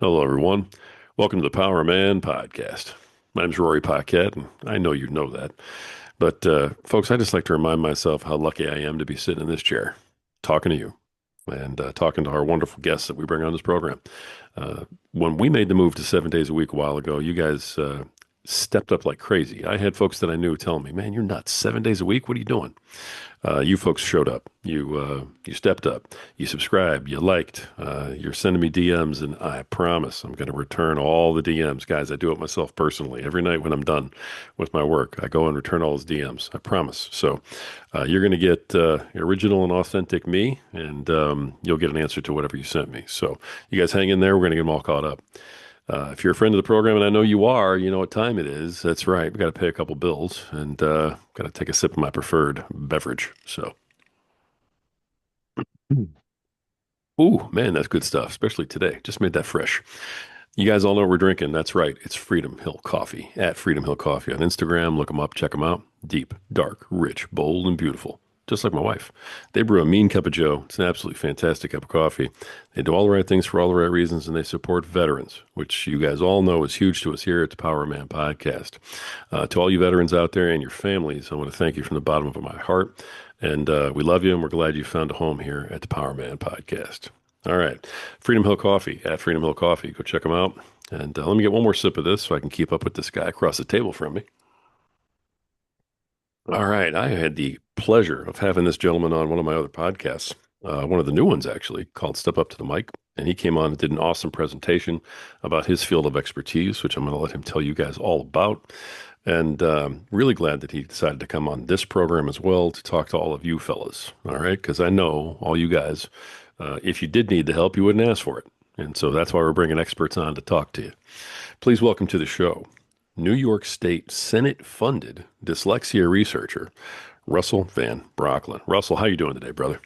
Hello, everyone. Welcome to the Power Man podcast. My name's Rory Paquette, and I know you know that. But, folks, I just like to remind myself how lucky I am to be sitting in this chair, talking to you, and talking to our wonderful guests that we bring on this program. When we made the move to 7 days a week a while ago, you guys stepped up like crazy. I had folks that I knew telling me, "Man, you're nuts. 7 days a week? What are you doing?" You folks showed up. You stepped up. You subscribed. You liked. You're sending me DMs, and I promise I'm going to return all the DMs, guys. I do it myself personally every night when I'm done with my work. I go and return all those DMs. I promise. So you're going to get original and authentic me, and you'll get an answer to whatever you sent me. So you guys hang in there. We're going to get them all caught up. If you're a friend of the program, and I know you are, you know what time it is. That's right. We got to pay a couple bills and got to take a sip of my preferred beverage. So, ooh, man, that's good stuff, especially today. Just made that fresh. You guys all know what we're drinking. That's right. It's Freedom Hill Coffee at Freedom Hill Coffee on Instagram. Look them up, check them out. Deep, dark, rich, bold, and beautiful. Just like my wife. They brew a mean cup of Joe. It's an absolutely fantastic cup of coffee. They do all the right things for all the right reasons, and they support veterans, which you guys all know is huge to us here at the Power Man Podcast. To all you veterans out there and your families, I want to thank you from the bottom of my heart. And we love you, and we're glad you found a home here at the Power Man Podcast. All right. Freedom Hill Coffee at Freedom Hill Coffee. Go check them out. And let me get one more sip of this so I can keep up with this guy across the table from me. All right. I had the pleasure of having this gentleman on one of my other podcasts, one of the new ones actually, called Step Up to the Mic. And he came on and did an awesome presentation about his field of expertise, which I'm going to let him tell you guys all about. And really glad that he decided to come on this program as well to talk to all of you fellas. All right. Because I know all you guys, if you did need the help, you wouldn't ask for it. And so that's why we're bringing experts on to talk to you. Please welcome to the show New York State Senate funded dyslexia researcher Russell Van Brocklen. Russell, how you doing today, brother?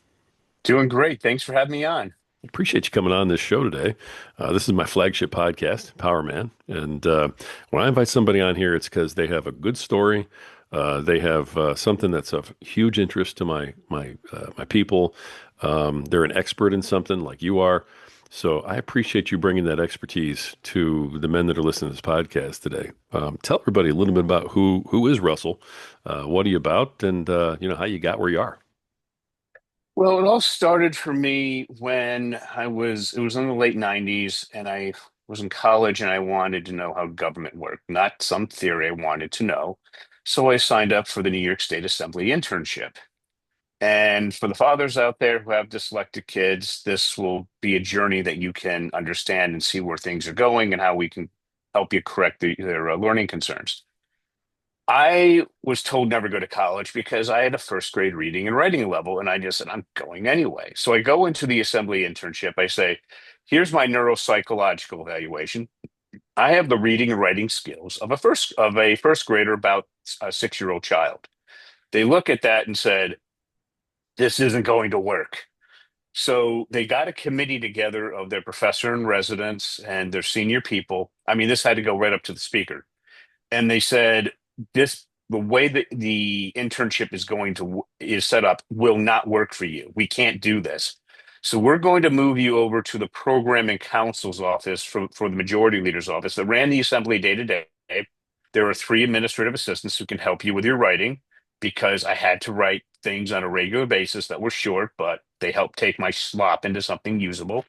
Doing great. Thanks for having me on. Appreciate you coming on this show today. This is my flagship podcast, Power Man. And when I invite somebody on here, it's because they have a good story. They have something that's of huge interest to my people. They're an expert in something like you are. So I appreciate you bringing that expertise to the men that are listening to this podcast today. Tell everybody a little bit about who is Russell, what are you about, and how you got where you are. Well, it all started for me when it was in the late 90s, and I was in college and I wanted to know how government worked, not some theory I wanted to know. So I signed up for the New York State Assembly internship. And for the fathers out there who have dyslexic kids, this will be a journey that you can understand and see where things are going and how we can help you correct their learning concerns. I was told never go to college because I had a first grade reading and writing level, and I just said, I'm going anyway. So I go into the assembly internship. I say, here's my neuropsychological evaluation. I have the reading and writing skills of a first grader, about a 6-year old child. They look at that and said, this isn't going to work. So they got a committee together of their professor and residents and their senior people. I mean, this had to go right up to the speaker, and they said the way that the internship is set up will not work for you. We can't do this. So we're going to move you over to the program and counsel's office for the majority leader's office that ran the assembly day to day. There are 3 administrative assistants who can help you with your writing because I had to write things on a regular basis that were short, but they helped take my slop into something usable.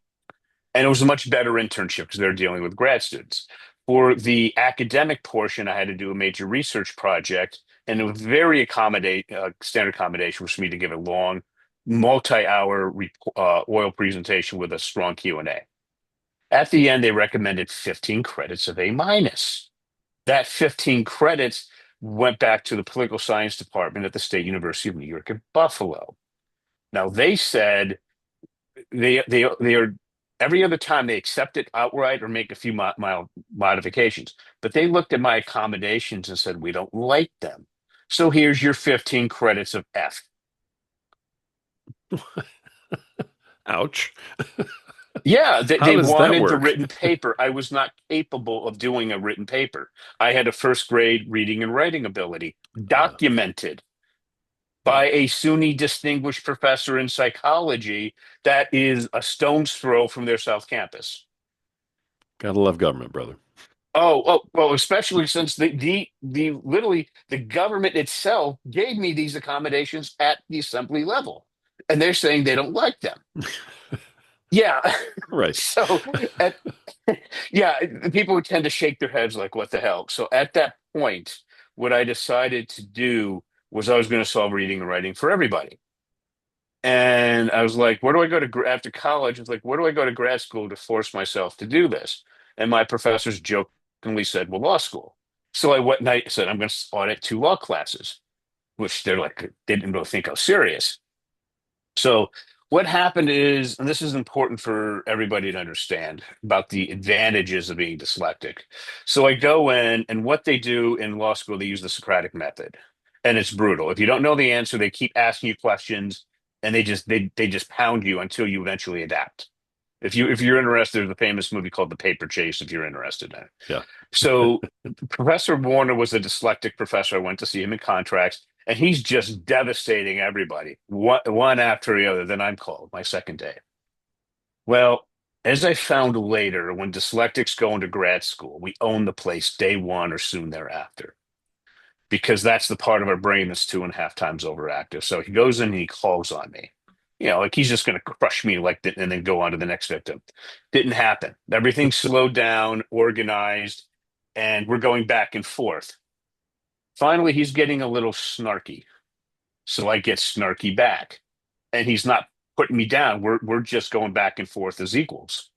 And it was a much better internship because they're dealing with grad students. For the academic portion, I had to do a major research project, and it was very standard accommodation was for me to give a long, multi-hour oil presentation with a strong Q&A. At the end, they recommended 15 credits of A minus. That 15 credits went back to the political science department at the State University of New York at Buffalo. Now they said they are every other time they accept it outright or make a few mild modifications. But they looked at my accommodations and said, we don't like them. So here's your 15 credits of F. Ouch. Yeah, How they does that wanted the work? written paper. I was not capable of doing a written paper. I had a first grade reading and writing ability documented by Wow. a SUNY distinguished professor in psychology that is a stone's throw from their South Campus. Gotta love government, brother. Well, especially since the literally the government itself gave me these accommodations at the assembly level, and they're saying they don't like them. Yeah. Right. So at yeah, people would tend to shake their heads like, what the hell? So at that point, what I decided to do was I was going to solve reading and writing for everybody. And I was like, where do I go to after college? It's like, where do I go to grad school to force myself to do this? And my professors jokingly said, well, law school. So I went and I said, I'm going to audit 2 law classes, which they're like, they didn't really think I was serious. So what happened is, and this is important for everybody to understand about the advantages of being dyslexic. So I go in, and what they do in law school, they use the Socratic method, and it's brutal. If you don't know the answer, they keep asking you questions, and they just pound you until you eventually adapt. If you're interested, there's a famous movie called The Paper Chase. If you're interested in it, Yeah. so Professor Warner was a dyslexic professor. I went to see him in contracts, and he's just devastating everybody, one after the other. Then I'm called my second day. Well, as I found later, when dyslexics go into grad school, we own the place day one or soon thereafter, because that's the part of our brain that's 2.5 times overactive. So he goes in and he calls on me. Like he's just going to crush me like that and then go on to the next victim. Didn't happen. Everything's slowed down, organized, and we're going back and forth. Finally, he's getting a little snarky. So I get snarky back. And he's not putting me down. We're just going back and forth as equals.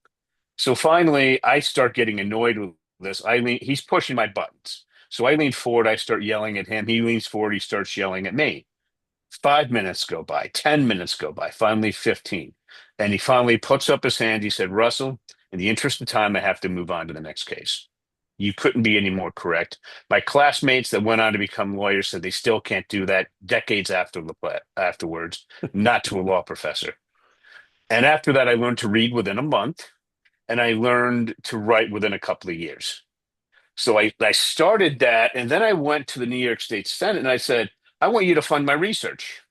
So finally, I start getting annoyed with this. He's pushing my buttons. So I lean forward, I start yelling at him. He leans forward, he starts yelling at me. 5 minutes go by, 10 minutes go by, finally 15. And he finally puts up his hand. He said, Russell, in the interest of time, I have to move on to the next case. You couldn't be any more correct. My classmates that went on to become lawyers said they still can't do that decades afterwards, not to a law professor. And after that, I learned to read within a month, and I learned to write within a couple of years. So I started that, and then I went to the New York State Senate and I said, I want you to fund my research.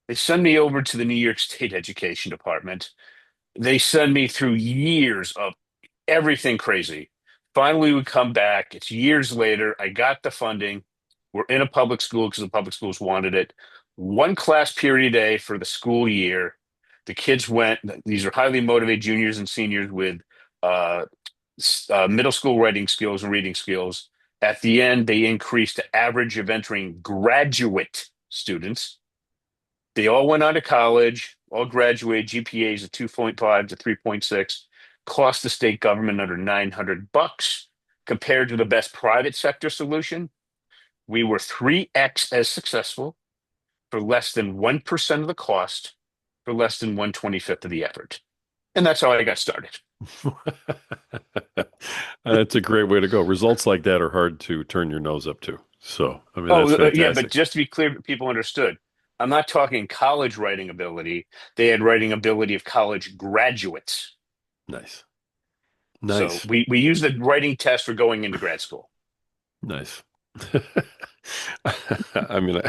They send me over to the New York State Education Department. They send me through years of everything crazy. Finally, we come back. It's years later. I got the funding. We're in a public school because the public schools wanted it. 1 class period a day for the school year. The kids went, these are highly motivated juniors and seniors with uh, middle school writing skills and reading skills. At the end, they increased the average of entering graduate students. They all went on to college, all graduated, GPAs of 2.5 to 3.6, cost the state government under $900 compared to the best private sector solution. We were 3x as successful for less than 1% of the cost for less than 1/25th of the effort. And that's how I got started. That's a great way to go. Results like that are hard to turn your nose up to. So, I mean, that's Yeah, but fantastic. just to be clear, people understood. I'm not talking college writing ability. They had writing ability of college graduates. Nice. So Nice. we use the writing test for going into grad school. Nice. I mean,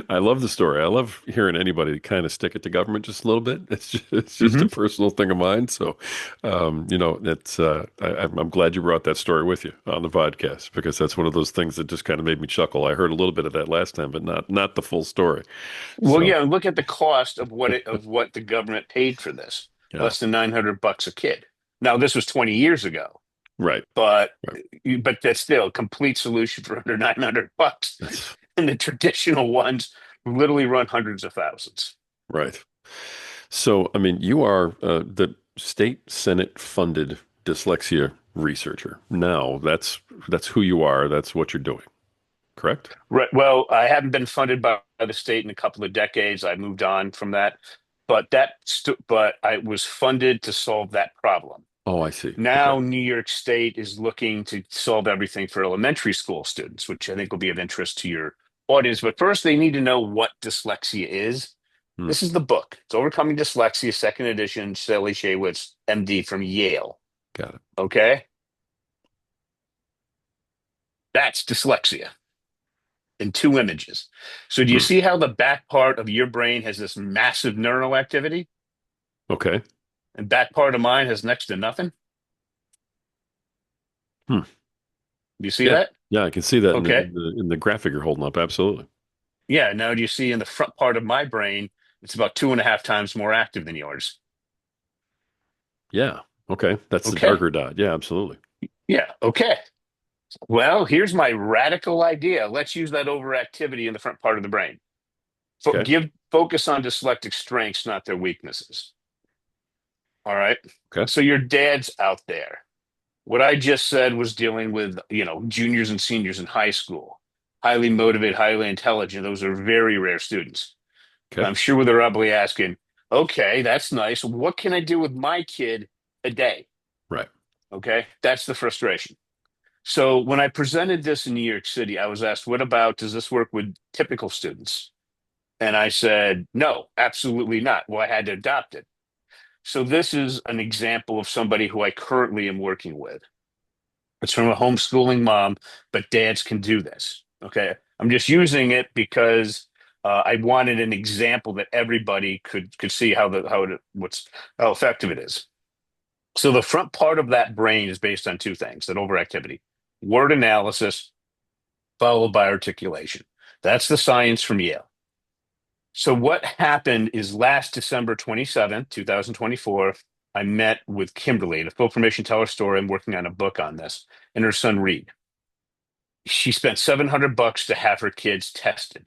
I love the story. I love hearing anybody kind of stick it to government just a little bit. It's just a Hmm. personal thing of mine. So, it's I'm glad you brought that story with you on the podcast because that's one of those things that just kind of made me chuckle. I heard a little bit of that last time, but not the full story. Well, So, yeah, and look at the cost of what the government paid for this. yeah, Less than $900 a kid. Now, this was 20 years ago, right, but right. but that's still a complete solution for under $900. That's And the traditional ones literally run hundreds of thousands. right. So, I mean, you are the state Senate funded dyslexia researcher. Now, that's who you are. That's what you're doing, correct? Right. Well, I haven't been funded by the state in a couple of decades. I moved on from that, but I was funded to solve that problem. Oh, I see. Okay. Now, New York State is looking to solve everything for elementary school students, which I think will be of interest to your audience. But first, they need to know what dyslexia is. Hmm, This is the book. It's Overcoming Dyslexia, second edition, Sally Shaywitz, MD from Yale. got it. Okay. That's dyslexia in 2 images. So, do you Hmm. see how the back part of your brain has this massive neural activity Okay. and back part of mine has next to nothing? Hmm. Do you see Yeah. that? Yeah, I can see that in the, Okay. in the graphic you're holding up. Absolutely. Yeah. Now, do you see in the front part of my brain, it's about 2.5 times more active than yours? Yeah. Okay. That's the Okay. darker dot. Yeah, absolutely. Yeah. Okay. Well, here's my radical idea. Let's use that overactivity in the front part of the brain. Okay. Focus on dyslexic strengths, not their weaknesses. All right. Okay. So your dad's out there. What I just said was dealing with, juniors and seniors in high school, highly motivated, highly intelligent. Those are very rare students. Okay. I'm sure they're probably asking, okay, that's nice. What can I do with my kid a day? Right. Okay. That's the frustration. So when I presented this in New York City, I was asked, what about, does this work with typical students? And I said, no, absolutely not. Well, I had to adopt it. So this is an example of somebody who I currently am working with. It's from a homeschooling mom, but dads can do this. Okay. I'm just using it because I wanted an example that everybody could see how effective it is. So the front part of that brain is based on two things: that overactivity, word analysis, followed by articulation. That's the science from Yale. So what happened is last December 27th, 2024, I met with Kimberly, the full permission tell her story. I'm working on a book on this, and her son Reed. She spent $700 to have her kids tested,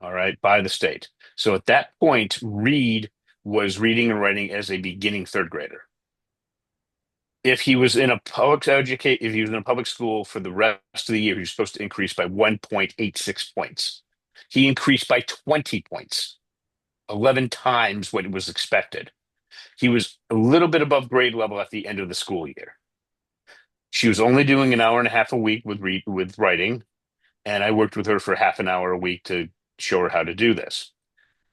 all right, by the state. So at that point, Reed was reading and writing as a beginning third grader. If he was in a public school for the rest of the year, he was supposed to increase by 1.86 points. He increased by 20 points, 11 times what was expected. He was a little bit above grade level at the end of the school year. She was only doing an hour and a half a week with writing, and I worked with her for half an hour a week to show her how to do this.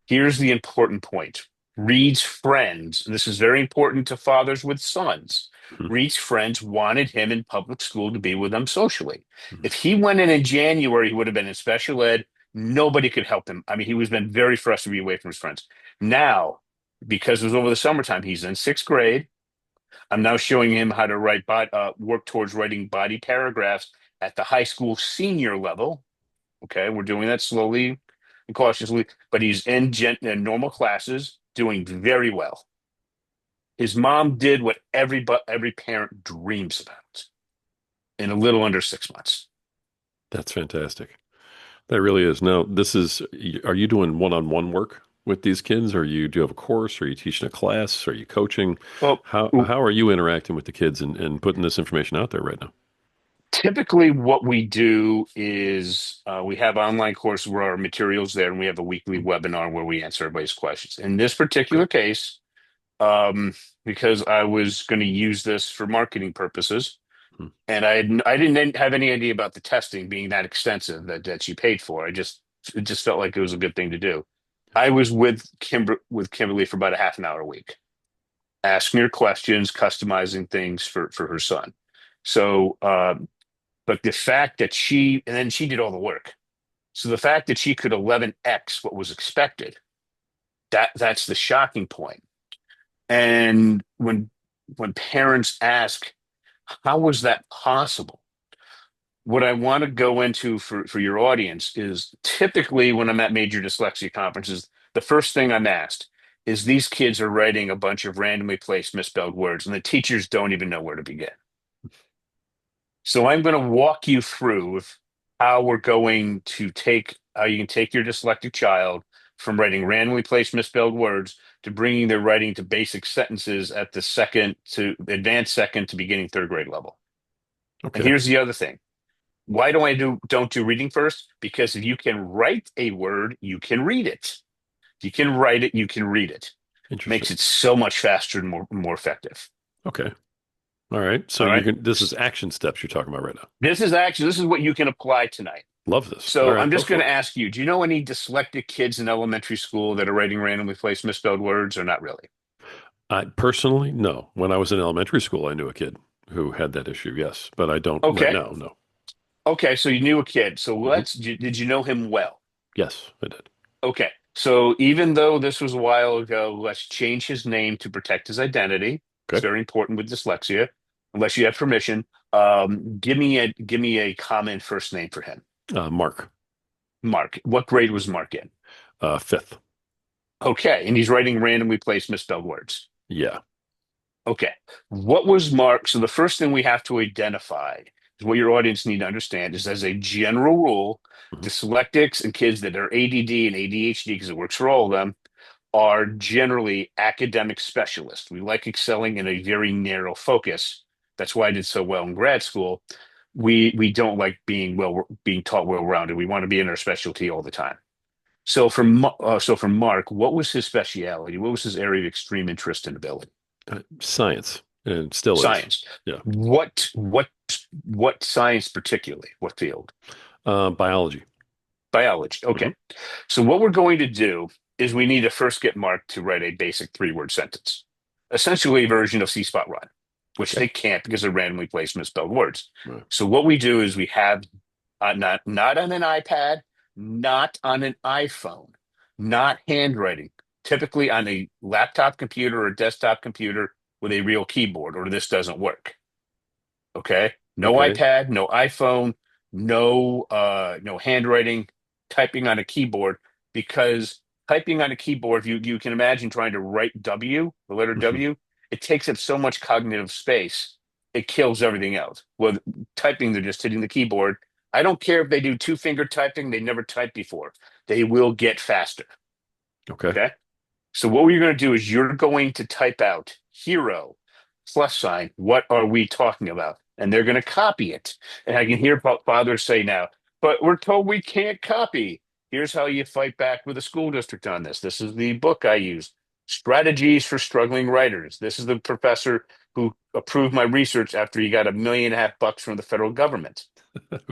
Here's the important point. Reed's friends, and this is very important to fathers with sons, Mhm. Reed's friends wanted him in public school to be with them socially. Mhm. If he went in January, he would have been in special ed. Nobody could help him. I mean, he was been very frustrated to be away from his friends. Now, because it was over the summertime, he's in sixth grade. I'm now showing him how to work towards writing body paragraphs at the high school senior level. Okay, we're doing that slowly and cautiously, but he's in normal classes, doing very well. His mom did what every parent dreams about in a little under 6 months. That's fantastic. That really is. Now, are you doing one-on-one work with these kids? Or do you have a course? Are you teaching a class? Are you coaching? Well, How are you interacting with the kids and putting this information out there right now? typically what we do is we have online courses where our materials there, and we have a weekly webinar where we answer everybody's questions. In this Okay. particular case, um, because I was going to use this for marketing purposes, Hmm. and I didn't have any idea about the testing being that extensive that she paid for. It just felt like it was a good thing to do. I was with Kimberly for about a half an hour a week, asking her questions, customizing things for her son. So, but the fact that and then she did all the work. So the fact that she could 11x what was expected, that's the shocking point. And when parents ask, how was that possible? What I want to go into for your audience is typically when I'm at major dyslexia conferences, the first thing I'm asked is these kids are writing a bunch of randomly placed misspelled words, and the teachers don't even know where to begin. So I'm going to walk you through how we're going to how you can take your dyslexic child from writing randomly placed misspelled words to bringing their writing to basic sentences at the second to advanced second to beginning third grade level. And Okay. here's the other thing. Why don't do reading first? Because if you can write a word, you can read it. If you can write it, you can read it. Interesting. Makes it so much faster and more effective. Okay. All right. So All right. this is action steps you're talking about right now. This is what you can apply tonight. Love this. All So right. I'm Go just going for to it. ask you, do you know any dyslexic kids in elementary school that are writing randomly placed misspelled words or not really? I personally, no. When I was in elementary school, I knew a kid who had that issue. Yes, but I don't right Okay. now. No. Okay. So you knew a kid. So Hmm. did you know him well? Yes, I did. Okay. So even though this was a while ago, let's change his name to protect his identity. It's Okay. very important with dyslexia, unless you have permission. Give me a common first name for him. Mark. Mark. What grade was Mark in? Fifth. Okay, and he's writing randomly placed misspelled words. Yeah. Okay. What was Mark? So the first thing we have to identify is what your audience need to understand is as a general rule, Mhm. dyslexics and kids that are ADD and ADHD, because it works for all of them, are generally academic specialists. We like excelling in a very narrow focus. That's why I did so well in grad school. We don't like being taught well rounded. We want to be in our specialty all the time. So for Mark, what was his speciality? What was his area of extreme interest and ability? Science, and still is. Science. Yeah. What science particularly? What field? Biology. Biology. Okay. Hmm. So what we're going to do is we need to first get Mark to write a basic three-word sentence, essentially a version of C Spot Run, which Okay. they can't because they're randomly placed misspelled words. Right. So what we do is we have not on an iPad, not on an iPhone, not handwriting, typically on a laptop computer or desktop computer with a real keyboard, or this doesn't work. Okay. No Okay. iPad, no iPhone, no handwriting, typing on a keyboard, because typing on a keyboard, you can imagine trying to write W, the letter Hmm. W, it takes up so much cognitive space, it kills everything else. With typing, they're just hitting the keyboard. I don't care if they do two-finger typing, they never typed before. They will get faster. Okay. Okay. So what we're going to do is you're going to type out hero plus sign. What are we talking about? And they're going to copy it. And I can hear fathers say now, but we're told we can't copy. Here's how you fight back with a school district on this. This is the book I use. Strategies for Struggling Writers. This is the professor who approved my research after he got $1.5 million from the federal government.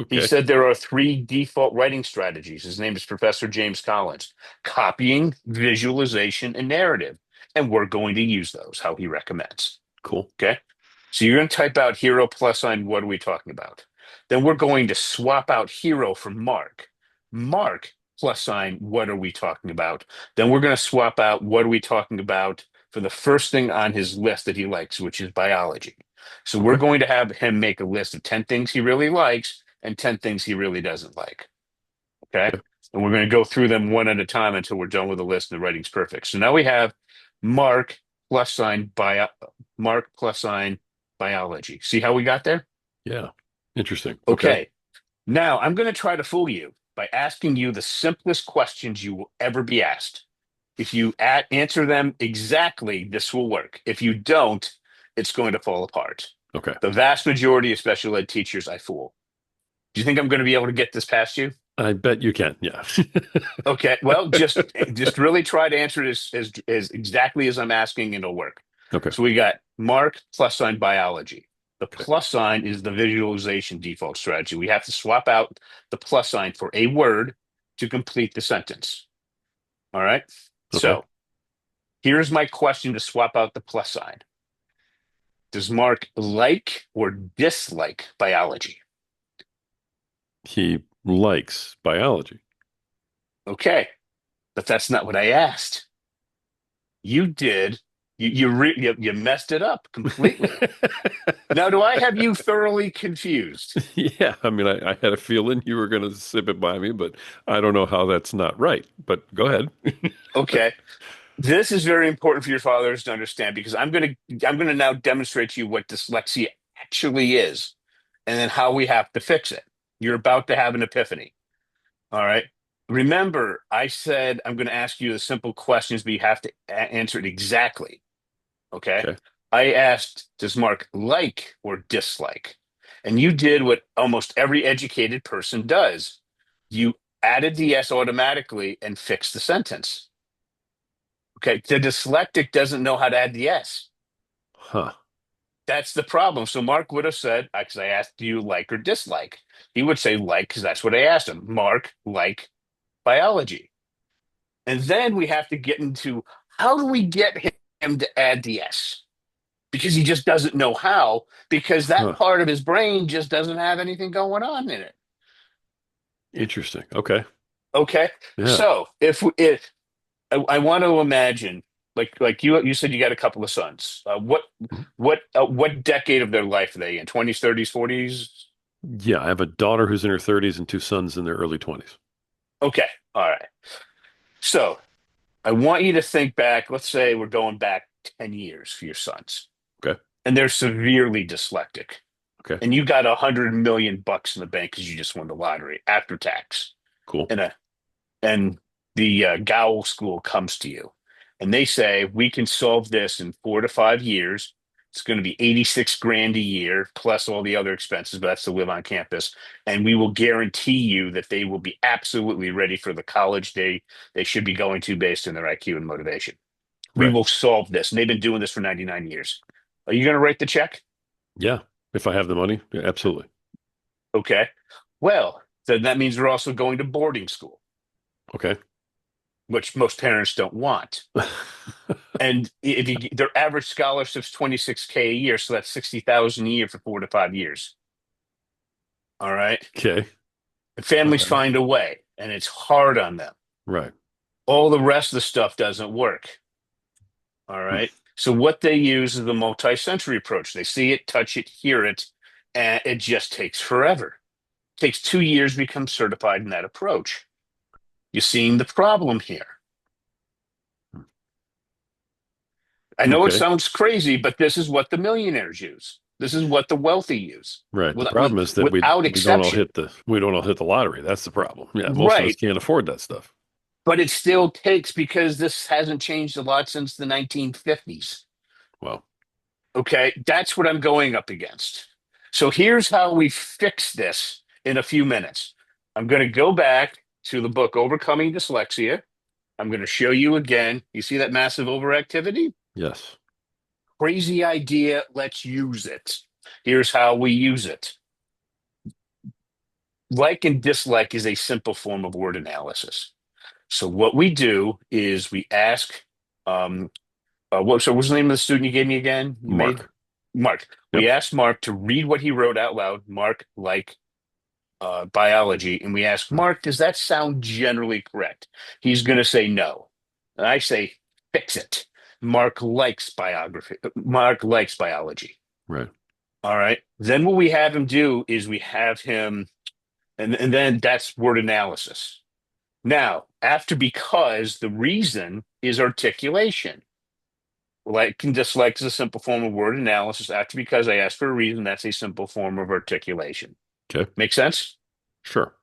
He Okay. said there are three default writing strategies. His name is Professor James Collins: copying, visualization, and narrative. And we're going to use those, how he recommends. Cool. Okay. So you're going to type out hero plus sign. What are we talking about? Then we're going to swap out hero for Mark. Mark plus sign. What are we talking about? Then we're going to swap out what are we talking about for the first thing on his list that he likes, which is biology. So we're Okay. going to have him make a list of 10 things he really likes and 10 things he really doesn't like. Okay. Okay. And we're going to go through them one at a time until we're done with the list and the writing's perfect. So now we have Mark plus sign bio Mark plus sign biology. See how we got there? Yeah. Interesting. Okay. Okay. Now I'm going to try to fool you by asking you the simplest questions you will ever be asked. If you answer them exactly, this will work. If you don't, it's going to fall apart. Okay. The vast majority of special ed teachers I fool. Do you think I'm going to be able to get this past you? I bet you can. Yeah. Okay, well, just really try to answer it as exactly as I'm asking, and it'll work. Okay. So we got Mark plus sign biology. The Okay. plus sign is the visualization default strategy. We have to swap out the plus sign for a word to complete the sentence. All right. Okay. So here's my question to swap out the plus sign. Does Mark like or dislike biology? He likes biology. Okay, but that's not what I asked. You did. You messed it up completely. Now, do I have you thoroughly confused? Yeah. I mean, I had a feeling you were going to zip it by me, but I don't know how that's not right. But go ahead. Okay. This is very important for your fathers to understand, because I'm gonna now demonstrate to you what dyslexia actually is and then how we have to fix it. You're about to have an epiphany. All right. Remember, I said I'm going to ask you the simple questions, but you have to answer it exactly. Okay. Okay. I asked, does Mark like or dislike? And you did what almost every educated person does. You added the S automatically and fixed the sentence. Okay. The dyslexic doesn't know how to add the S. Huh. That's the problem. So Mark would have said, because I asked, do you like or dislike? He would say like, because that's what I asked him. Mark, like biology. And then we have to get into, how do we get him to add the S? Because he just doesn't know how, because that Huh. part of his brain just doesn't have anything going on in it. Interesting. Okay. Okay. Yeah. So if I want to imagine Like you said, you got a couple of sons. What decade of their life are they in? 20s, 30s, 40s? Yeah, I have a daughter who's in her 30s and two sons in their early 20s. Okay, all right. So I want you to think back. Let's say we're going back 10 years for your sons, Okay. and they're severely dyslexic, Okay. and you got $100 million in the bank because you just won the lottery after tax, Cool. and and the Gowl School comes to you, and they say we can solve this in 4 to 5 years. It's going to be 86 grand a year plus all the other expenses, but that's to live on campus. And we will guarantee you that they will be absolutely ready for the college they should be going to based on their IQ and motivation. We Right. will solve this. And they've been doing this for 99 years. Are you going to write the check? Yeah. If I have the money, yeah, absolutely. Okay. Well, then that means they're also going to boarding school, Okay. which most parents don't want. And if you their average scholarship's 26K a year, so that's 60,000 a year for 4 to 5 years. All right. Okay. And All families right. find a way, and it's hard on them. Right. All the rest of the stuff doesn't work. All Hmm. right. So what they use is the multisensory approach. They see it, touch it, hear it, and it just takes forever. It takes 2 years to become certified in that approach. You're seeing the problem here. I know it Okay. sounds crazy, but this is what the millionaires use. This is what the wealthy use, Right. The with problem is that without exception. we don't all hit the lottery. That's the problem. Yeah, most of us Right. can't afford that stuff. But it still takes because this hasn't changed a lot since the 1950s. Well, Okay. That's what I'm going up against. So here's how we fix this in a few minutes. I'm going to go back to the book Overcoming Dyslexia. I'm going to show you again. You see that massive overactivity? yes. Crazy idea. Let's use it. Here's how we use it. Like and dislike is a simple form of word analysis. So what we do is we ask, so what's the name of the student you gave me again? You made Mark. Mark. We Yep. asked Mark to read what he wrote out loud. Mark, like biology, and we ask Mark, does that sound generally correct? He's going to say no, and I say fix it. Mark likes biography. Mark likes biology. Right. All right. Then what we have him do is we have him, and then that's word analysis. Now, after because the reason is articulation. Like and dislike is a simple form of word analysis. After because I asked for a reason, that's a simple form of articulation. Okay. Make sense? Sure.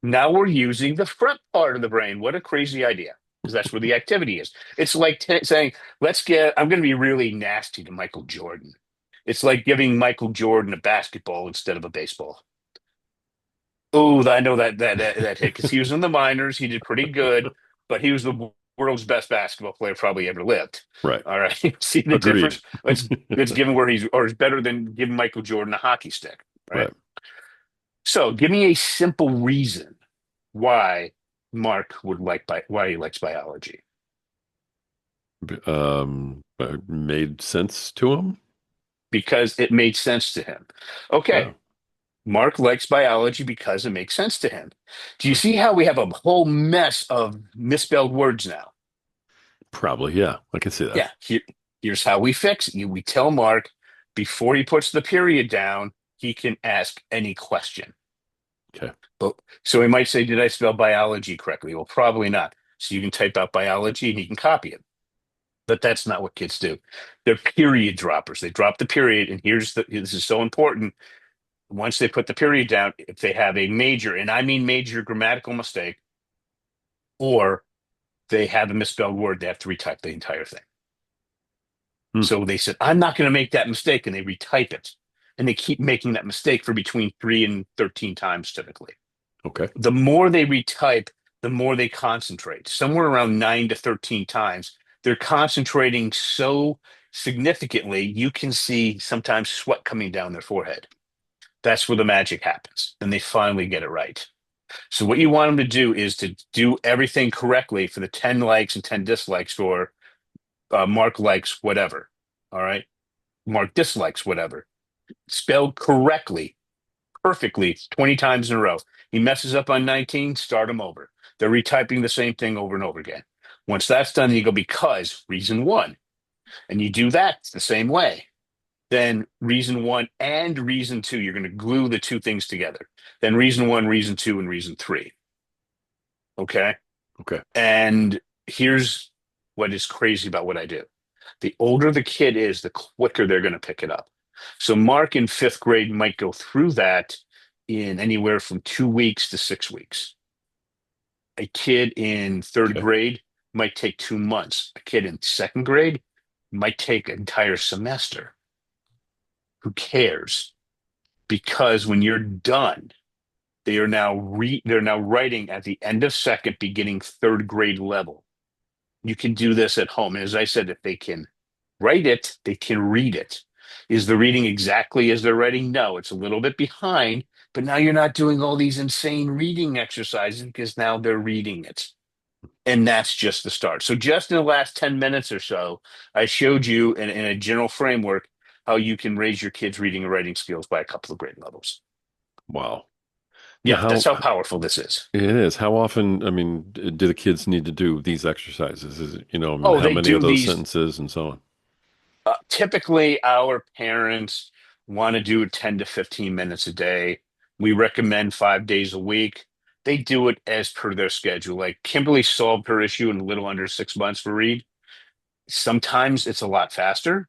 Now we're using the front part of the brain. What a crazy idea. Because that's where the activity is. It's like saying, I'm going to be really nasty to Michael Jordan. It's like giving Michael Jordan a basketball instead of a baseball. Oh, I know that hit because he was in the minors. He did pretty good, but he was the world's best basketball player probably ever lived. Right. All right, see the Agreed. difference? Let's give him where he's or it's better than giving Michael Jordan a hockey stick, right? Right. So, give me a simple reason why Mark why he likes biology Made sense to him. because it made sense to him. Okay, Oh, Mark likes biology because it makes sense to him. Do you sure. see how we have a whole mess of misspelled words now? Probably. Yeah. I can see that. Yeah, here's how we fix it. We tell Mark before he puts the period down, he can ask any question. Okay. But so he might say, "Did I spell biology correctly?" Well, probably not. So you can type out biology and he can copy it. But that's not what kids do. They're period droppers. They drop the period, and this is so important. Once they put the period down, if they have a major, and I mean major grammatical mistake, or they have a misspelled word, they have to retype the entire thing. Hmm. So they said, I'm not going to make that mistake. And they retype it. And they keep making that mistake for between 3 and 13 times typically. Okay. The more they retype, the more they concentrate. Somewhere around 9 to 13 times, they're concentrating so significantly, you can see sometimes sweat coming down their forehead. That's where the magic happens. And they finally get it right. So what you want them to do is to do everything correctly for the 10 likes and 10 dislikes for Mark likes whatever. All right. Mark dislikes whatever. Spelled correctly, perfectly, 20 times in a row. He messes up on 19, start him over. They're retyping the same thing over and over again. Once that's done, you go because reason one, and you do that the same way. Then reason one and reason two, you're going to glue the two things together. Then reason one, reason two, and reason three. Okay. Okay. And here's what is crazy about what I do. The older the kid is, the quicker they're going to pick it up. So Mark in fifth grade might go through that in anywhere from 2 weeks to 6 weeks. A kid in third Okay. grade might take 2 months. A kid in second grade might take an entire semester. Who cares? Because when you're done, they're now writing at the end of second, beginning third grade level. You can do this at home. And as I said, if they can write it, they can read it. Is the reading exactly as they're writing? No, it's a little bit behind, but now you're not doing all these insane reading exercises because now they're reading it. And that's just the start. So, just in the last 10 minutes or so, I showed you in a general framework how you can raise your kids' reading and writing skills by a couple of grade levels. Wow. Now, Yeah, that's how how powerful this is. it is? How often? I mean, do the kids need to do these exercises? Is it, Oh, how they many of do those these. sentences and so on? Typically, our parents want to do 10 to 15 minutes a day. We recommend 5 days a week. They do it as per their schedule. Like Kimberly solved her issue in a little under 6 months for read. Sometimes it's a lot faster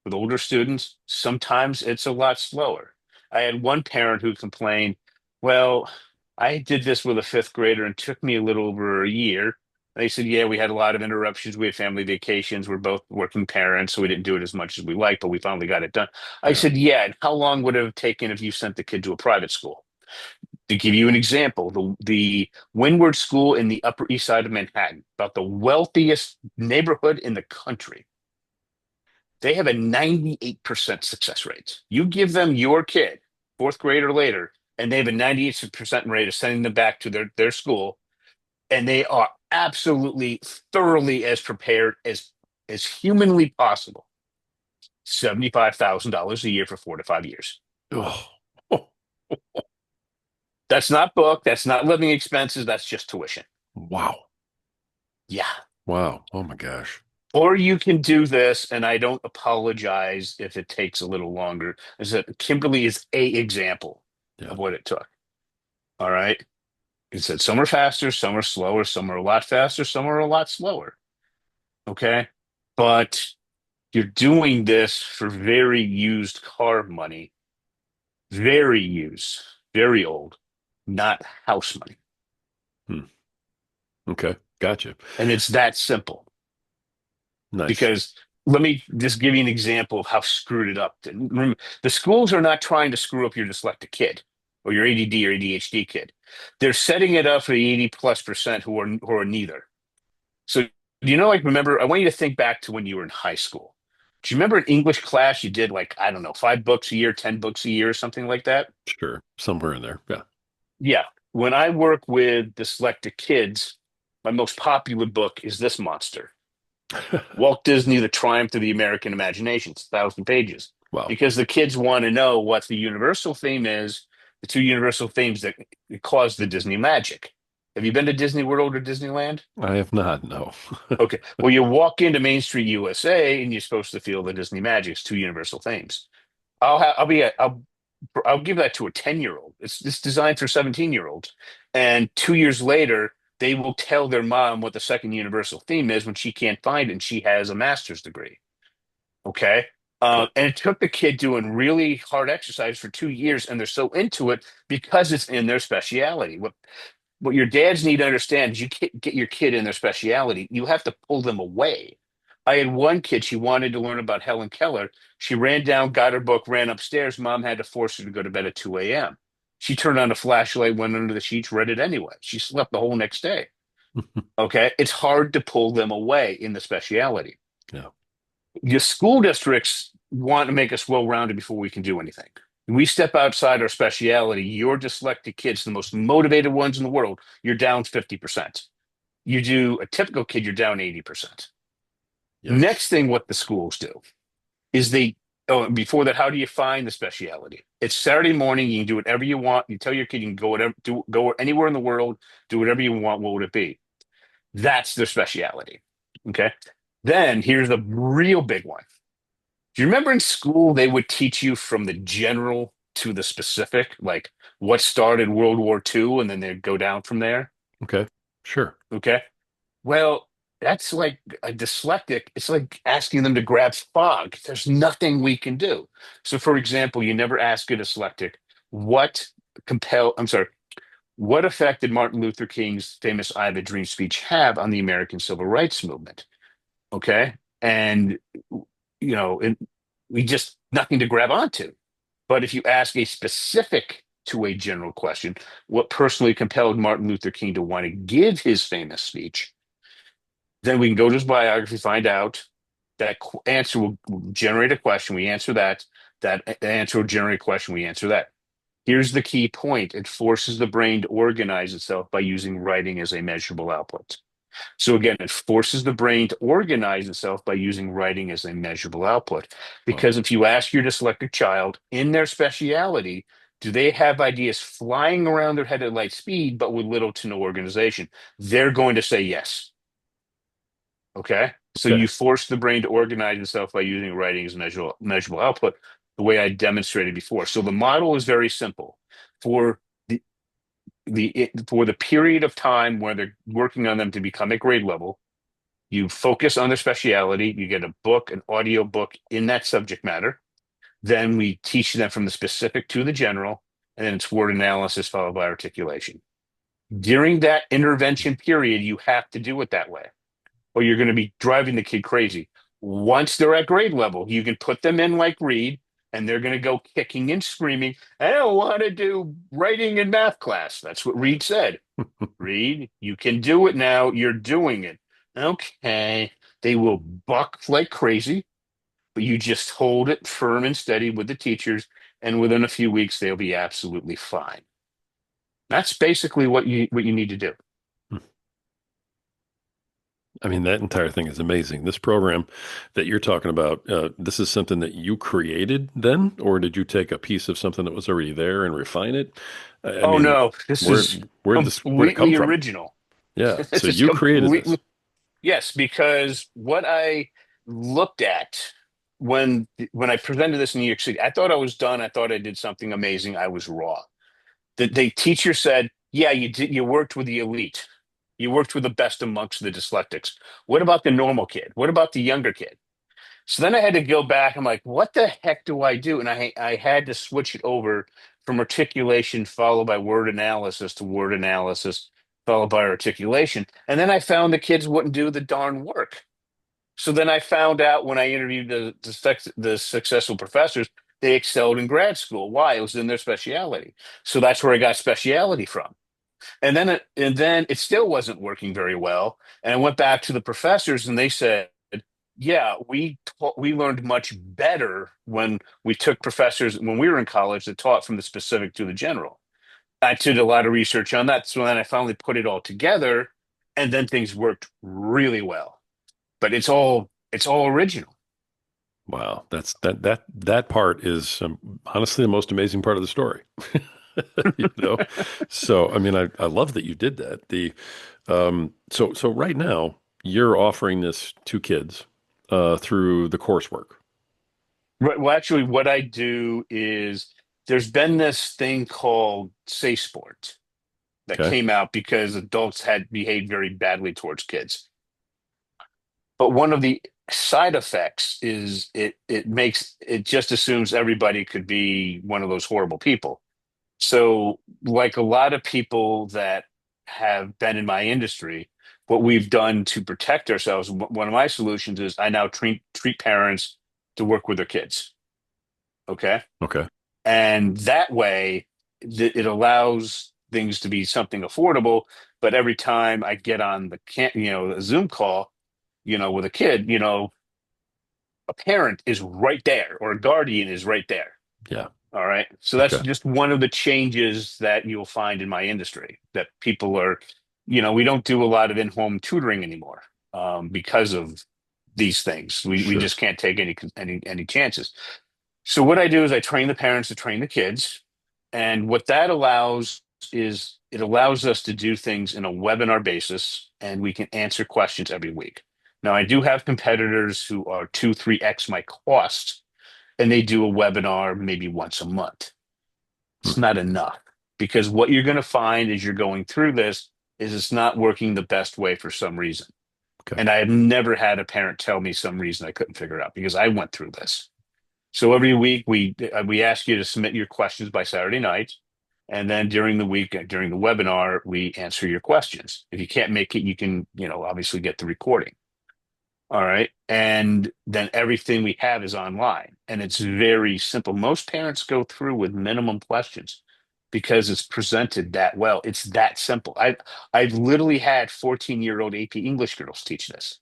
with older students. Sometimes it's a lot slower. I had one parent who complained, well, I did this with a fifth grader and it took me a little over a year. They said, yeah, we had a lot of interruptions. We had family vacations. We're both working parents, so we didn't do it as much as we liked, but we finally got it done. I Yeah. said, yeah, and how long would it have taken if you sent the kid to a private school? To give you an example, the Windward School in the Upper East Side of Manhattan, about the wealthiest neighborhood in the country, they have a 98% success rate. You give them your kid, fourth grade or later, and they have a 98% rate of sending them back to their school, and they are absolutely thoroughly as prepared as humanly possible. $75,000 a year for 4 to 5 years. Oh, That's not book, that's not living expenses, that's just tuition. wow. Yeah. Wow. Oh my gosh. Or you can do this, and I don't apologize if it takes a little longer. Is that Kimberly is a example Yeah. of what it took. All right. It said some are faster, some are slower, some are a lot faster, some are a lot slower. Okay. But you're doing this for very used car money, very used, very old, not house money. Hmm. Okay. Gotcha. And it's that simple. Nice. Because let me just give you an example of how screwed it up. Remember, the schools are not trying to screw up your dyslexic kid or your ADD or ADHD kid. They're setting it up for the 80+% who are neither. So like remember, I want you to think back to when you were in high school. Do you remember in English class you did like, I don't know, 5 books a year, 10 books a year, something like that? Sure. Somewhere in there. Yeah. Yeah. When I work with dyslexic kids, my most popular book is this monster. Walt Disney, The Triumph of the American Imagination. It's 1,000 pages Wow. because the kids want to know what the universal theme is, the two universal themes that cause the Disney magic. Have you been to Disney World or Disneyland? I have not. No. Okay. Well, you walk into Main Street, USA, and you're supposed to feel the Disney magic. It's two universal themes. I'll give that to a 10-year-old. It's designed for 17-year-olds. And 2 years later, they will tell their mom what the second universal theme is when she can't find it and she has a master's degree. Okay. Cool. And it took the kid doing really hard exercise for 2 years, and they're so into it because it's in their speciality. What your dads need to understand is you can't get your kid in their speciality. You have to pull them away. I had one kid, she wanted to learn about Helen Keller. She ran down, got her book, ran upstairs. Mom had to force her to go to bed at 2 a.m. She turned on a flashlight, went under the sheets, read it anyway. She slept the whole next day. Okay. It's hard to pull them away in the speciality. Yeah. Your school districts want to make us well-rounded before we can do anything. We step outside our speciality, your dyslexic kids, the most motivated ones in the world, you're down 50%. You do a typical kid, you're down 80%. Yikes. Next thing, what the schools do is before that, how do you find the speciality? It's Saturday morning. You can do whatever you want. You tell your kid you can go anywhere in the world, do whatever you want. What would it be? That's their speciality. Okay. Then here's the real big one. Do you remember in school they would teach you from the general to the specific, like what started World War II, and then they'd go down from there? Okay. Sure. Okay. Well, that's like a dyslexic. It's like asking them to grab fog. There's nothing we can do. So, for example, you never ask a dyslexic what I'm sorry, what effect did Martin Luther King's famous I Have a Dream speech have on the American Civil Rights Movement? Okay. And, and we just nothing to grab onto. But if you ask a specific to a general question, what personally compelled Martin Luther King to want to give his famous speech? Then we can go to his biography, find out that answer will generate a question. We answer that. That answer will generate a question. We answer that. Here's the key point. It forces the brain to organize itself by using writing as a measurable output. So again, it forces the brain to organize itself by using writing as a measurable output. Wow. Because if you ask your dyslexic child in their speciality, do they have ideas flying around their head at light speed, but with little to no organization? They're going to say yes. Okay. So Okay. you force the brain to organize itself by using writing as measurable output, the way I demonstrated before. So the model is very simple. For the for the period of time where they're working on them to become at grade level, you focus on their speciality, you get a book, an audio book in that subject matter. Then we teach them from the specific to the general, and then it's word analysis followed by articulation. During that intervention period, you have to do it that way or you're going to be driving the kid crazy. Once they're at grade level, you can put them in like Reed, and they're going to go kicking and screaming. I don't want to do writing in math class. That's what Reed said. Reed, you can do it now. You're doing it. Okay. They will buck like crazy, but you just hold it firm and steady with the teachers, and within a few weeks, they'll be absolutely fine. That's basically what you need to do. I mean, that entire thing is amazing. This program that you're talking about, this is something that you created then, or did you take a piece of something that was already there and refine it? I Oh mean, no, this where is where'd it come completely from? original. Yeah. It's So just you created completely this. yes, because what I looked at when I presented this in New York City, I thought I was done. I thought I did something amazing. I was raw. The teacher said, "Yeah, you worked with the elite. You worked with the best amongst the dyslexics. What about the normal kid? What about the younger kid?" So then I had to go back. I'm like, what the heck do I do? And I had to switch it over from articulation followed by word analysis to word analysis followed by articulation. And then I found the kids wouldn't do the darn work. So then I found out when I interviewed the successful professors, they excelled in grad school. Why? It was in their speciality. So that's where I got speciality from. And then it still wasn't working very well. And I went back to the professors and they said, "Yeah, we learned much better when we took professors when we were in college that taught from the specific to the general." I did a lot of research on that, so then I finally put it all together, and then things worked really well. But it's all original. Wow. That part is honestly the most amazing part of the story. You know? So, I mean, I love that you did that. So right now you're offering this to kids through the coursework. Right. Well, actually, what I do is there's been this thing called Safe Sport that Okay. came out because adults had behaved very badly towards kids. But one of the side effects is it just assumes everybody could be one of those horrible people. So, like a lot of people that have been in my industry, what we've done to protect ourselves, one of my solutions is I now treat parents to work with their kids. Okay. Okay. And that way, it allows things to be something affordable. But every time I get on the Zoom call, with a kid, a parent is right there or a guardian is right there. Yeah. All right. So that's Okay. just one of the changes that you'll find in my industry that people are, we don't do a lot of in-home tutoring anymore because of these things. We Sure. just can't take any chances. So what I do is I train the parents to train the kids, and what that allows is it allows us to do things in a webinar basis, and we can answer questions every week. Now, I do have competitors who are 3x my cost, and they do a webinar maybe once a month. Hmm. It's not enough because what you're going to find as you're going through this is it's not working the best way for some reason. Okay. And I have never had a parent tell me some reason I couldn't figure it out because I went through this. So every week we ask you to submit your questions by Saturday night, and then during the week during the webinar we answer your questions. If you can't make it, you can obviously get the recording. All right, and then everything we have is online, and it's very simple. Most parents go through with minimum questions because it's presented that well. It's that simple. I've literally had 14-year-old AP English girls teach this,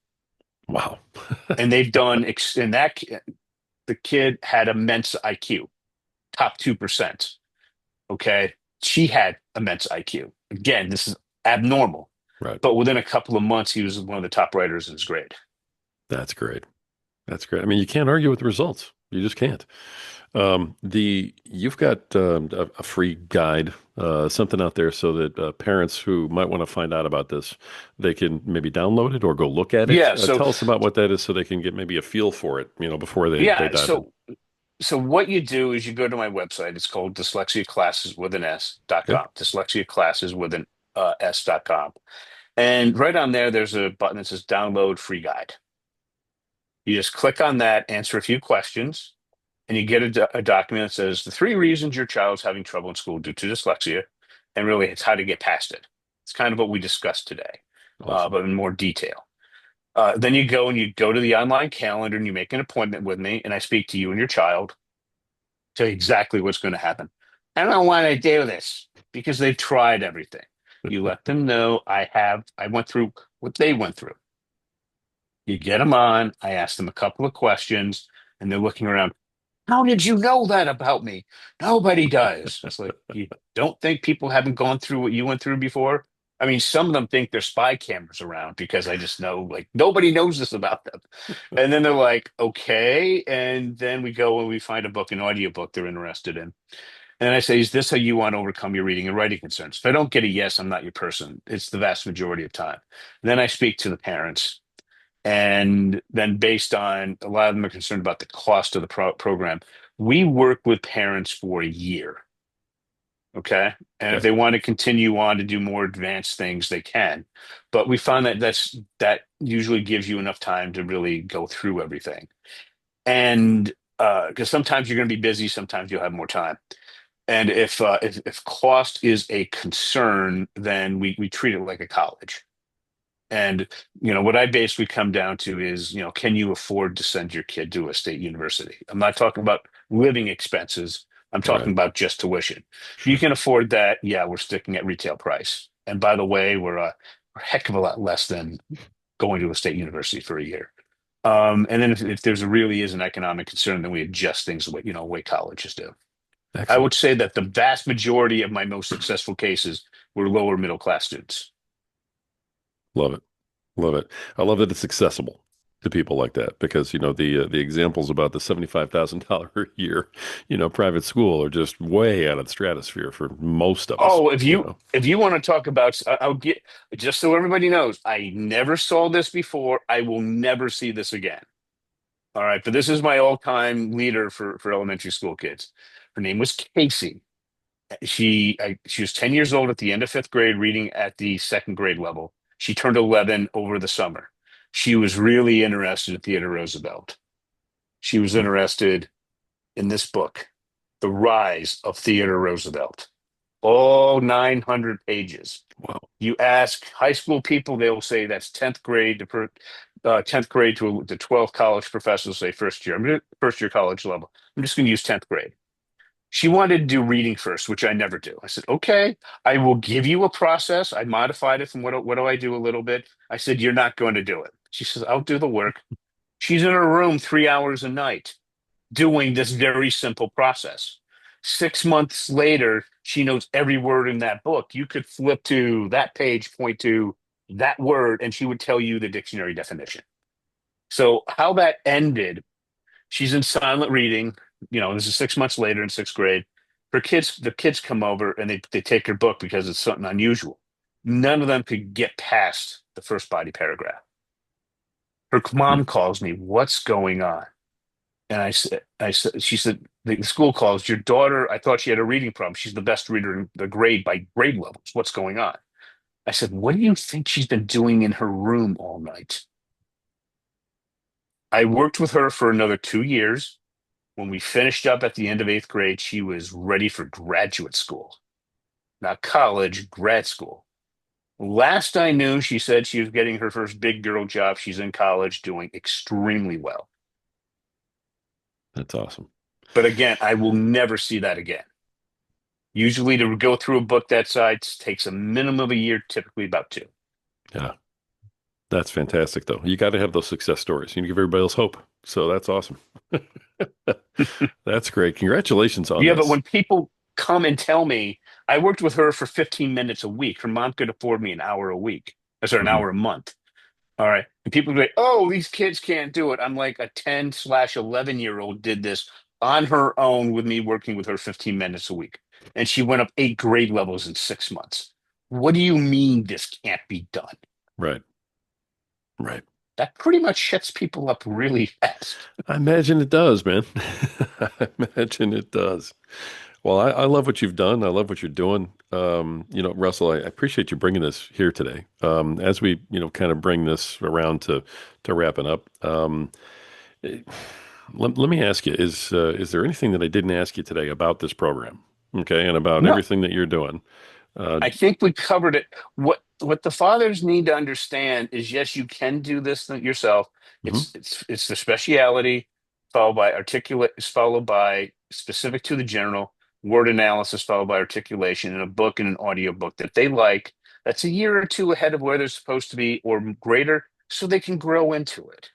Wow. and they've done and that the kid had immense IQ, top 2%. Okay. She had immense IQ. Again, this is abnormal. Right. But within a couple of months, he was one of the top writers in his grade. That's great. That's great. I mean, you can't argue with the results. You just can't. The you've got a free guide, something out there so that parents who might want to find out about this, they can maybe download it or go look at it. Yeah. So, Tell us about what that is so they can get maybe a feel for it, before they yeah. dive in. So what you do is you go to my website. It's called Okay. dyslexiaclasses.com, dyslexiaclasses with an s.com. And right on there, there's a button that says download free guide. You just click on that, answer a few questions, and you get a document that says the 3 reasons your child's having trouble in school due to dyslexia, and really it's how to get past it. It's kind of what we discussed today, Awesome. but in more detail. Then you go to the online calendar and you make an appointment with me, and I speak to you and your child, tell you exactly what's going to happen. I don't want to do this because they've tried everything. You let them know I went through what they went through. You get them on. I ask them a couple of questions, and they're looking around. How did you know that about me? Nobody does. It's like, you don't think people haven't gone through what you went through before? I mean, some of them think there's spy cameras around because I just know, like, nobody knows this about them. And then they're like, okay. And then we go and we find a book, an audio book they're interested in. And I say, is this how you want to overcome your reading and writing concerns? If I don't get a yes, I'm not your person. It's the vast majority of time. And then I speak to the parents. And then, based on a lot of them are concerned about the cost of the program, we work with parents for a year. Okay. And if Okay. they want to continue on to do more advanced things, they can. But we found that that usually gives you enough time to really go through everything. And because sometimes you're going to be busy, sometimes you'll have more time. And if cost is a concern, then we treat it like a college. And what I basically come down to is, can you afford to send your kid to a state university? I'm not talking about living expenses. I'm talking Right. about just tuition. If you Sure. can afford that, yeah, we're sticking at retail price. And by the way, we're a heck of a lot less than going to a state university for a year. And then if there's really is an economic concern, then we adjust things the way, way colleges do. I Excellent. would say that the vast majority of my most successful cases were lower middle class students. Love it. Love it. I love that it's accessible to people like that because the examples about the $75,000 a year private school are just way out of the stratosphere for most of us. Oh, if you want to talk about, I'll get just so everybody knows, I never saw this before. I will never see this again. All right, but this is my all-time leader for elementary school kids. Her name was Casey. She was 10 years old at the end of fifth grade, reading at the second grade level. She turned 11 over the summer. She was really interested in Theodore Roosevelt. She was Hmm. interested in this book, The Rise of Theodore Roosevelt, all 900 pages. Wow. You ask high school people, they will say that's 10th grade to 10th grade to the 12th college professors say first year. First year college level. I'm just going to use 10th grade. She wanted to do reading first, which I never do. I said, okay, I will give you a process. I modified it from what do I do a little bit. I said, you're not going to do it. She says, I'll do the work. She's in her room 3 hours a night doing this very simple process. 6 months later, she knows every word in that book. You could flip to that page, point to that word, and she would tell you the dictionary definition. So, how that ended, she's in silent reading. This is 6 months later in sixth grade. The kids come over and they take her book because it's something unusual. None of them could get past the first body paragraph. Her Hmm. mom calls me, "What's going on?" And I said, she said, the school calls your daughter. I thought she had a reading problem. She's the best reader in the grade by grade levels. What's going on? I said, "What do you think she's been doing in her room all night?" I worked with her for another 2 years. When we finished up at the end of eighth grade, she was ready for graduate school, not college, grad school. Last I knew, she said she was getting her first big girl job. She's in college, doing extremely well. That's awesome. But again, I will never see that again. Usually, to go through a book that size takes a minimum of a year, typically about two. Yeah, that's fantastic, though. You got to have those success stories. You give everybody else hope. So that's awesome. That's great. Congratulations on Yeah, but this. when people come and tell me, I worked with her for 15 minutes a week. Her mom could afford me an hour a week. Sorry, an Hmm. hour a month. All right. And people go, "Oh, these kids can't do it." I'm like, a 10/11-year-old did this on her own with me working with her 15 minutes a week. And she went up 8 grade levels in 6 months. What do you mean this can't be done? Right. Right. That pretty much shuts people up really fast. I imagine it does, man. I imagine it does. Well, I love what you've done. I love what you're doing. Russell, I appreciate you bringing this here today. As we, kind of bring this around to wrapping up. Eh, let me ask you: is there anything that I didn't ask you today about this program? Okay, and about No, everything that you're doing? Uh, I think we covered it. What the fathers need to understand is, yes, you can do this yourself. mhm. It's the speciality followed by articulate, followed by specific to the general, word analysis followed by articulation in a book and an audio book that they like. That's a year or two ahead of where they're supposed to be or greater, so they can grow into it.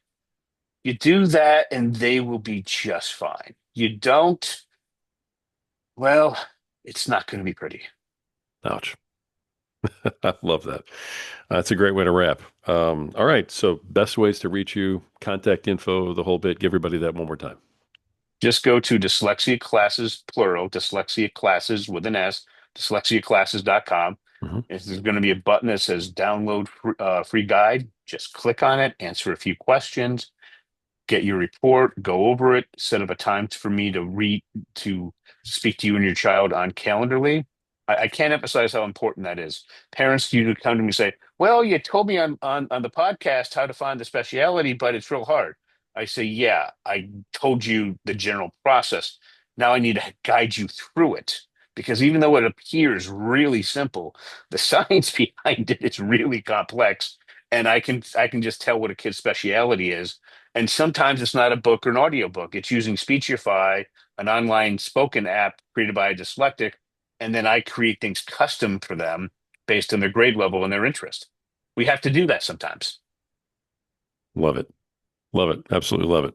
You do that, and they will be just fine. You don't, well, it's not going to be pretty. Ouch. I love that. That's a great way to wrap. All right. So, best ways to reach you, contact info, the whole bit. Give everybody that one more time. Just go to dyslexia classes, plural, dyslexia classes with an S, dyslexiaclasses.com. Mhm. There's going to be a button that says download free guide. Just click on it, answer a few questions, get your report, go over it, set up a time for me to speak to you and your child on Calendarly. I can't emphasize how important that is. Parents usually come to me and say, "Well, you told me on the podcast how to find the speciality, but it's real hard." I say, "Yeah, I told you the general process. Now I need to guide you through it." Because even though it appears really simple, the science behind it is really complex, and I can just tell what a kid's speciality is. And sometimes it's not a book or an audio book. It's using Speechify, an online spoken app created by a dyslexic, and then I create things custom for them based on their grade level and their interest. We have to do that sometimes. Love it. Love it. Absolutely love it.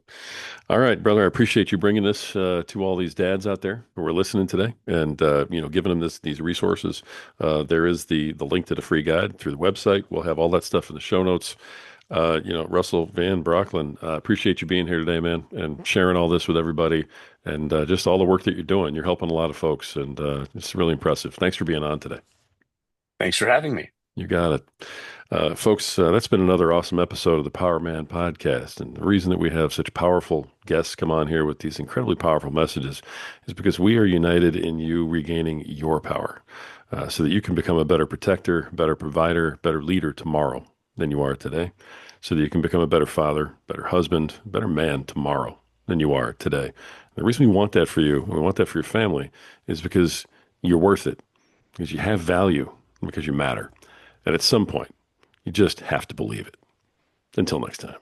All right, brother. I appreciate you bringing this to all these dads out there who are listening today, and giving them these resources. There is the link to the free guide through the website. We'll have all that stuff in the show notes. Russell Van Brocklen, appreciate you being here today, man, and sharing all this with everybody, and just all the work that you're doing. You're helping a lot of folks, and it's really impressive. Thanks for being on today. Thanks for having me. You got it. Folks, that's been another awesome episode of the Power Man podcast. And the reason that we have such powerful guests come on here with these incredibly powerful messages is because we are united in you regaining your power, so that you can become a better protector, better provider, better leader tomorrow than you are today, so that you can become a better father, better husband, better man tomorrow than you are today. The reason we want that for you, we want that for your family, is because you're worth it, because you have value, because you matter. And at some point, you just have to believe it. Until next time.